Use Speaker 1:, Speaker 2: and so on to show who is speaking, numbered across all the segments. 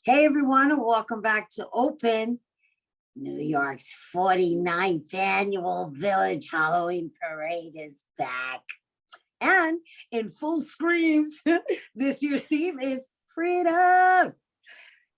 Speaker 1: Hey everyone, and welcome back to Open. New York's 49th annual Village Halloween Parade is back. And in full screams, this year's theme is freedom.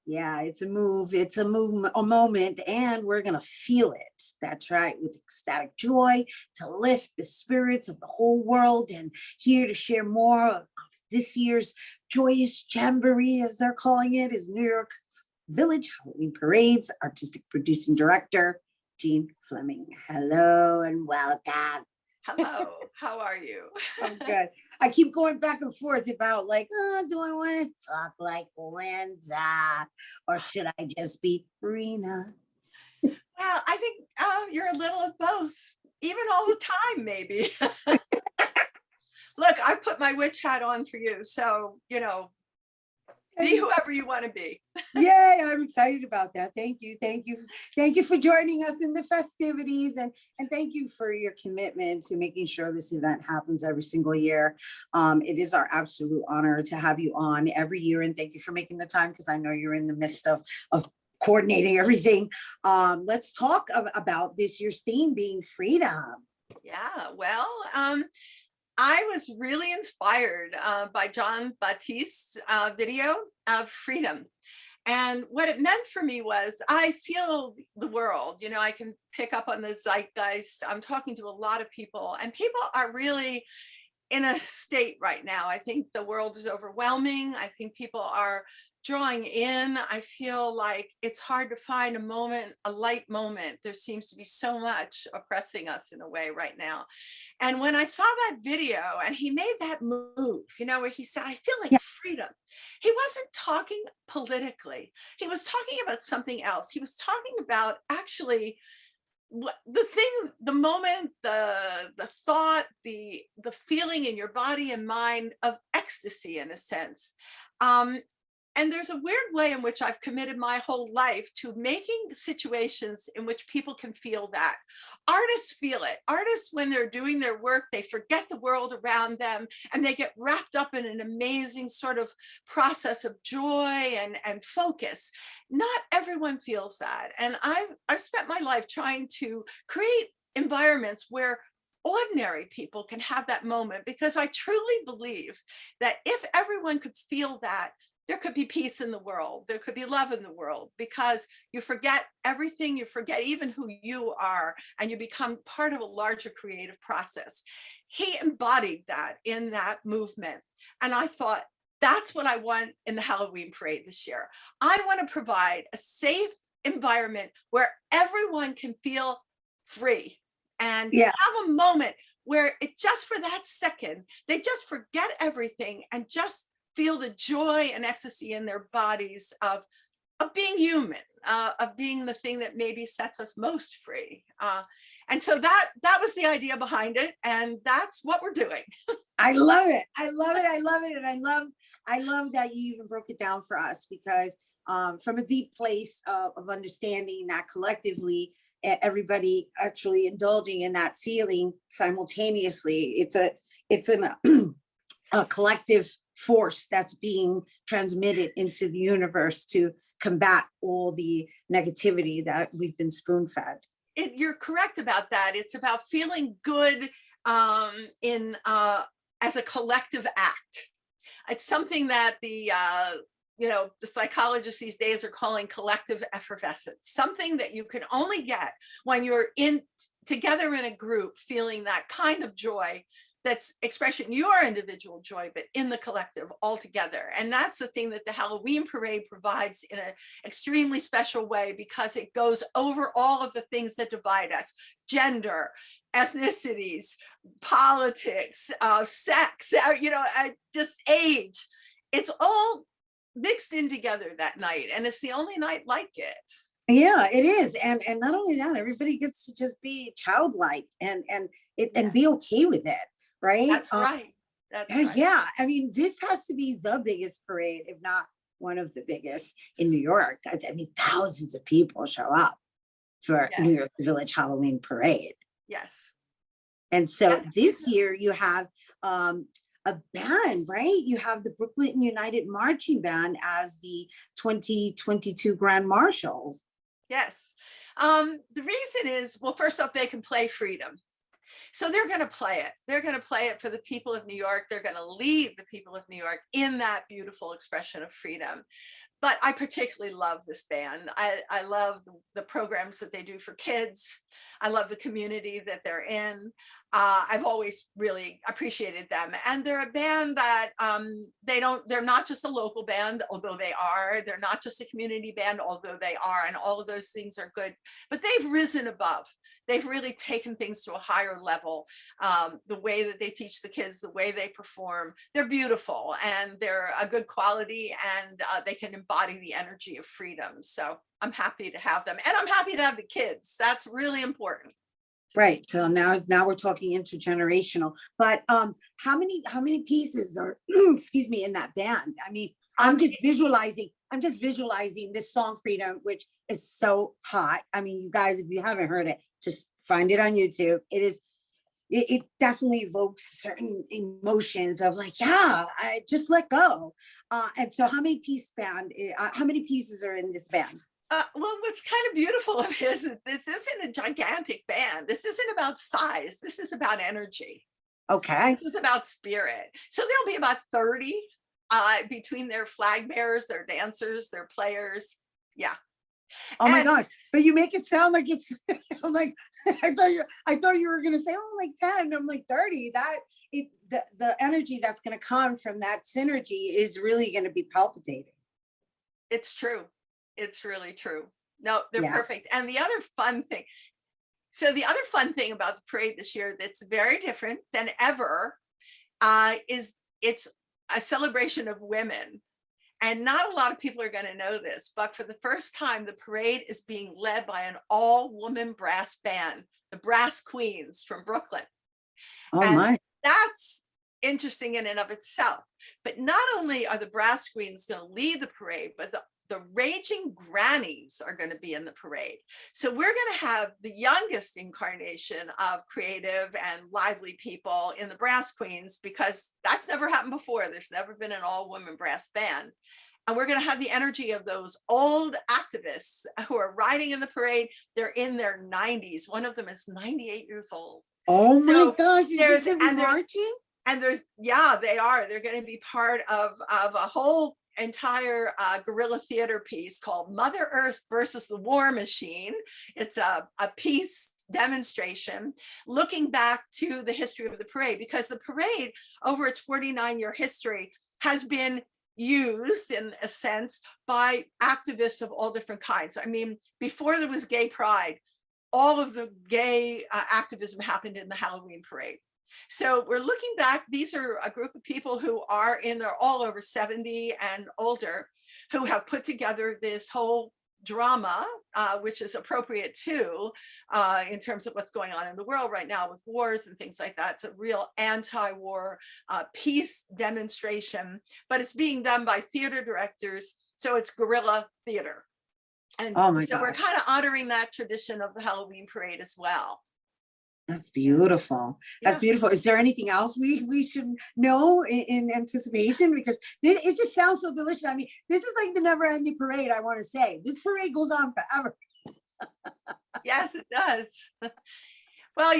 Speaker 1: Yeah, it's a moment, and we're gonna feel it. That's right, with ecstatic joy to lift the spirits of the whole world. And here to share more of this year's joyous jamboree, as they're calling it, is New York's Village Halloween Parade's artistic producing director, Jeanne Fleming. Hello and welcome.
Speaker 2: Hello, how are you?
Speaker 1: I'm good. I keep going back and forth about like, oh, do I want to talk like Linda or should I just be Rena?
Speaker 2: Well, I think you're a little of both, even all the time, maybe. Look, I put my witch hat on for you, so, be whoever you want to be.
Speaker 1: Yay, I'm excited about that. Thank you. Thank you. Thank you for joining us in the festivities, and thank you for your commitment to making sure this event happens every single year. It is our absolute honor to have you on every year, and thank you for making the time because I know you're in the midst of coordinating everything. Let's talk about this year's theme being freedom.
Speaker 2: Yeah, well, I was really inspired by John Baptiste's video of freedom. And what it meant for me was I feel the world, I can pick up on the zeitgeist. I'm talking to a lot of people, and people are really in a state right now. I think the world is overwhelming. I think people are drawing in. I feel like it's hard to find a light moment. There seems to be so much oppressing us in a way right now. And when I saw that video and he made that move, where he said, I feel like
Speaker 1: Yeah.
Speaker 2: freedom. He wasn't talking politically. He was talking about something else. He was talking about actually what the moment, the thought, the feeling in your body and mind of ecstasy, in a sense. And there's a weird way in which I've committed my whole life to making situations in which people can feel that. Artists feel it. Artists, when they're doing their work, they forget the world around them and they get wrapped up in an amazing sort of process of joy and focus. Not everyone feels that. And I've spent my life trying to create environments where ordinary people can have that moment, because I truly believe that if everyone could feel that, there could be peace in the world. There could be love in the world, because you forget everything. You forget even who you are, and you become part of a larger creative process. He embodied that in that movement. And I thought, that's what I want in the Halloween parade this year. I want to provide a safe environment where everyone can feel free and have a moment where it just for that second, they just forget everything and just feel the joy and ecstasy in their bodies of being human, of being the thing that maybe sets us most free. And so that was the idea behind it, and that's what we're doing.
Speaker 1: I love it. I love it. I love it. And I love that you even broke it down for us, because from a deep place of understanding that collectively, everybody actually indulging in that feeling simultaneously. It's a collective force that's being transmitted into the universe to combat all the negativity that we've been spoon-fed.
Speaker 2: You're correct about that. It's about feeling good as a collective act. It's something that the psychologists these days are calling collective effervescence, something that you can only get when you're together in a group, feeling that kind of joy that's expressing your individual joy, but in the collective all together. And that's the thing that the Halloween parade provides in an extremely special way, because it goes over all of the things that divide us: gender, ethnicities, politics, sex, just age. It's all mixed in together that night. And it's the only night like it.
Speaker 1: Yeah, it is. And not only that, everybody gets to just be childlike and be okay with it. Right?
Speaker 2: That's right. That's right.
Speaker 1: Yeah. I mean, this has to be the biggest parade, if not one of the biggest in New York. I mean, thousands of people show up for New York Village Halloween Parade.
Speaker 2: Yes.
Speaker 1: And so this year you have a band, right? You have the Brooklyn United Marching Band as the 2022 Grand Marshals.
Speaker 2: Yes. The reason is, well, first off, they can play freedom. So they're going to play it. They're going to play it for the people of New York. They're going to lead the people of New York in that beautiful expression of freedom. But I particularly love this band. I love the programs that they do for kids. I love the community that they're in. I've always really appreciated them. And they're a band that they're not just a local band, although they are. They're not just a community band, although they are. And all of those things are good. But they've risen above. They've really taken things to a higher level. The way that they teach the kids, the way they perform, they're beautiful and they're a good quality, and they can embody the energy of freedom. So I'm happy to have them, and I'm happy to have the kids. That's really important.
Speaker 1: Right. So now we're talking intergenerational. But how many pieces are excuse me in that band? I mean, I'm just visualizing this song Freedom, which is so hot. I mean, you guys, if you haven't heard it, just find it on YouTube. It definitely evokes certain emotions of like, yeah, I just let go. And so how many pieces are in this band?
Speaker 2: Well, what's kind of beautiful of it is that this isn't a gigantic band. This isn't about size. This is about energy.
Speaker 1: Okay.
Speaker 2: This is about spirit. So there'll be about 30 between their flag bearers, their dancers, their players. Yeah.
Speaker 1: Oh my gosh. But you make it sound like it's I'm like, I thought you were gonna say, oh, like 10. I'm like 30. The energy that's gonna come from that synergy is really gonna be palpitating.
Speaker 2: It's true. It's really true. No, they're perfect. And the other fun thing about the parade this year that's very different than ever is it's a celebration of women. And not a lot of people are going to know this, but for the first time, the parade is being led by an all-woman brass band, the Brass Queens from Brooklyn.
Speaker 1: Oh my.
Speaker 2: That's interesting in and of itself. But not only are the Brass Queens going to lead the parade, but the Raging Grannies are going to be in the parade. So we're going to have the youngest incarnation of creative and lively people in the Brass Queens, because that's never happened before. There's never been an all-woman brass band. And we're going to have the energy of those old activists who are riding in the parade. They're in their 90s. One of them is 98 years old.
Speaker 1: Oh my gosh, is this going to be marching?
Speaker 2: And they are. They're going to be part of a whole entire guerrilla theater piece called Mother Earth versus the War Machine. It's a peace demonstration looking back to the history of the parade, because the parade over its 49-year history has been used in a sense by activists of all different kinds. I mean, before there was gay pride, all of the gay activism happened in the Halloween parade. So we're looking back. These are a group of people who they're all over 70 and older, who have put together this whole drama, which is appropriate too, in terms of what's going on in the world right now with wars and things like that. It's a real anti-war peace demonstration, but it's being done by theater directors. So it's guerrilla theater. And so we're kind of honoring that tradition of the Halloween parade as well.
Speaker 1: That's beautiful. That's beautiful. Is there anything else we should know in anticipation? Because it just sounds so delicious. I mean, this is like the never-ending parade, I want to say. This parade goes on forever.
Speaker 2: Yes, it does. Well,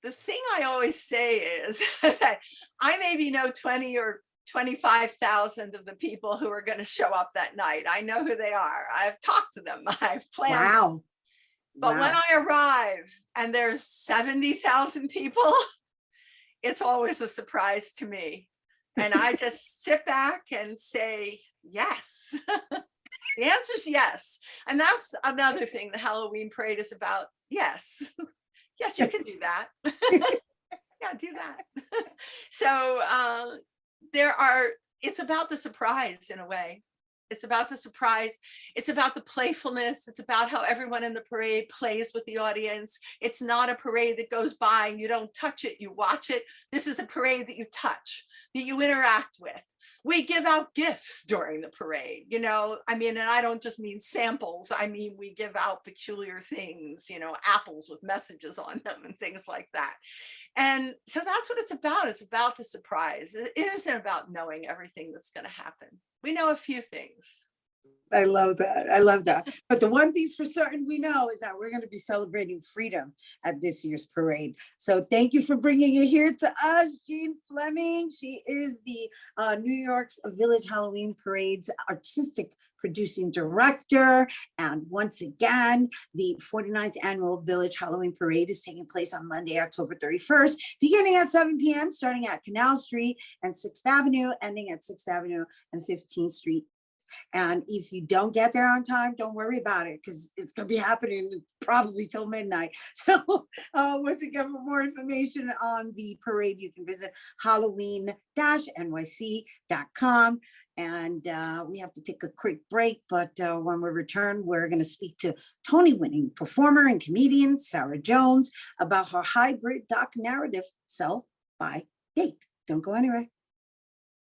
Speaker 2: the thing I always say is that I maybe know 20 or 25,000 of the people who are going to show up that night. I know who they are. I've talked to them. I've planned.
Speaker 1: Wow.
Speaker 2: But when I arrive and there's 70,000 people, it's always a surprise to me. And I just sit back and say, yes. The answer is yes. And that's another thing the Halloween parade is about. Yes. Yes, you can do that. Yeah, do that. So it's about the surprise in a way. It's about the surprise. It's about the playfulness. It's about how everyone in the parade plays with the audience. It's not a parade that goes by and you don't touch it, you watch it. This is a parade that you touch, that you interact with. We give out gifts during the parade, you know, I mean, and I don't just mean samples. I mean, we give out peculiar things, you know, apples with messages on them and things like that. And so that's what it's about. It's about the surprise. It isn't about knowing everything that's going to happen. We know a few things.
Speaker 1: I love that. I love that. But the one thing's for certain we know is that we're going to be celebrating freedom at this year's parade. So thank you for bringing it here to us, Jeanne Fleming. She is the New York's Village Halloween Parade's artistic producing director. And once again, the 49th annual Village Halloween Parade is taking place on Monday, October 31st, beginning at 7 p.m., starting at Canal Street and 6th Avenue, ending at 6th Avenue and 15th Street. And if you don't get there on time, don't worry about it, because it's going to be happening probably till midnight. So once again, for more information on the parade, you can visit halloween-nyc.com. And we have to take a quick break, but when we return, we're going to speak to Tony-winning performer and comedian Sarah Jones about her hybrid doc narrative, Sell by Date. Don't go anywhere.